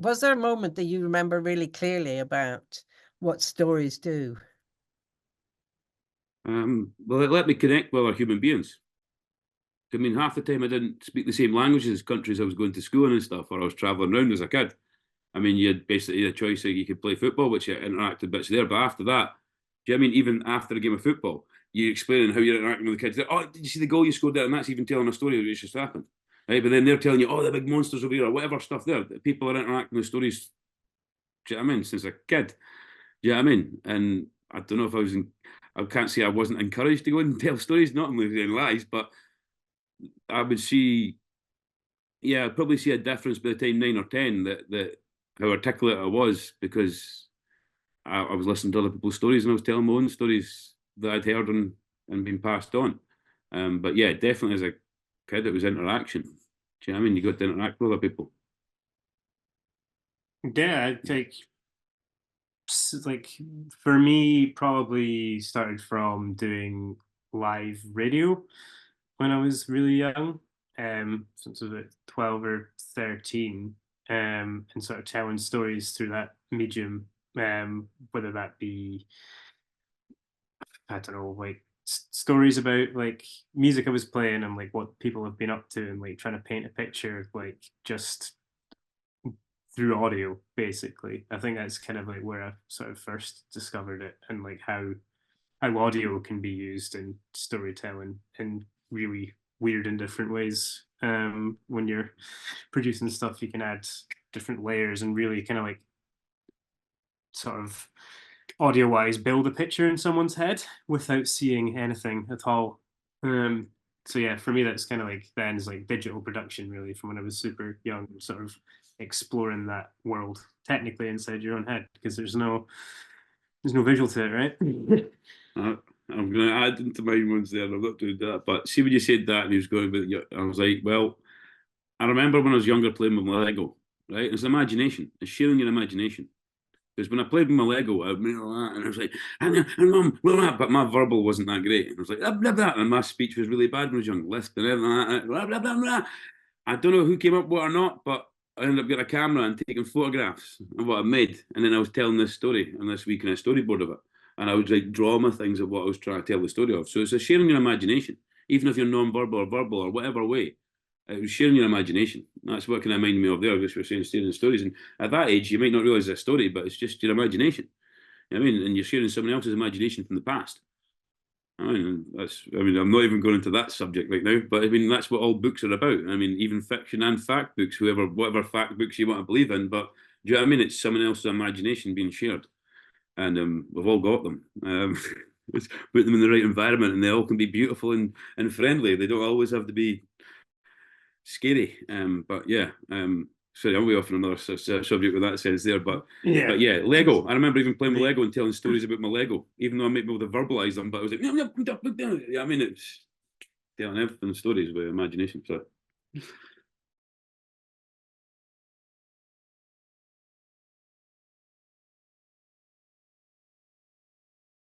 Was there a moment that you remember really clearly about what stories do? Well, it let me connect with other human beings. I mean, half the time I didn't speak the same languages as countries I was going to school in and stuff, or I was traveling around as a kid. I mean, you had basically a choice that you could play football, which you interacted bits there, but after that, do you know what I mean? Even after a game of football, you're explaining how you're interacting with the kids. Oh, did you see the goal you scored there? And that's even telling a story of what just happened. Right? But then they're telling you, oh, the big monsters over here, or whatever stuff there. People are interacting with stories, do you know what I mean, since a kid. Do you know what I mean? And I don't know if I can't say I wasn't encouraged to go and tell stories, not in lies, but I would see, yeah, I'd probably see a difference by the time 9 or 10 that how articulate I was because I was listening to other people's stories and I was telling my own stories that I'd heard and been passed on. But yeah, definitely as a kid, it was interaction. Do you know what I mean? You got to interact with other people. Yeah, I think like for me, probably started from doing live radio when I was really young, since I was about 12 or 13, and sort of telling stories through that medium, whether that be, I don't know, like stories about like music I was playing and like what people have been up to and like trying to paint a picture, like just through audio, basically. I think that's kind of like where I sort of first discovered it and like how audio can be used in storytelling in really weird and different ways. When you're producing stuff, you can add different layers and really kind of like sort of audio wise build a picture in someone's head without seeing anything at all. So yeah, for me that's kind of like then is like digital production really from when I was super young, sort of exploring that world technically inside your own head because there's no visual to it, right? I'm going to add into my ones there. I'm not doing that. But see when you said that and he was going about I was like, well, I remember when I was younger playing with my Lego, right? It's imagination. It's sharing your imagination. Because when I played with my Lego, I made all that, and I was like, and mum, but my verbal wasn't that great. And I was like, blah, blah, blah, and my speech was really bad when I was young, lisping and everything, blah, blah, blah, blah. I don't know who came up with it or not, but I ended up getting a camera and taking photographs of what I made. And then I was telling this story on this week in a storyboard of it. And I would like draw my things of what I was trying to tell the story of. So it's a sharing your imagination, even if you're non-verbal or verbal or whatever way. It was sharing your imagination. That's what kind of reminded me of there, which we're saying sharing stories. And at that age, you might not realise it's a story, but it's just your imagination. You know what I mean? And you're sharing someone else's imagination from the past. I mean, I'm not even going into that subject right now, but I mean, that's what all books are about. I mean, even fiction and fact books, whatever fact books you want to believe in, but do you know what I mean? It's someone else's imagination being shared. And we've all got them. Let's put them in the right environment and they all can be beautiful and friendly. They don't always have to be scary. But yeah, sorry, I'm way off on another subject with that sense there. But yeah, Lego. I remember even playing with Lego and telling stories about my Lego, even though I might be able to verbalize them. But I was like, yeah, I mean, it's telling everything stories about imagination. So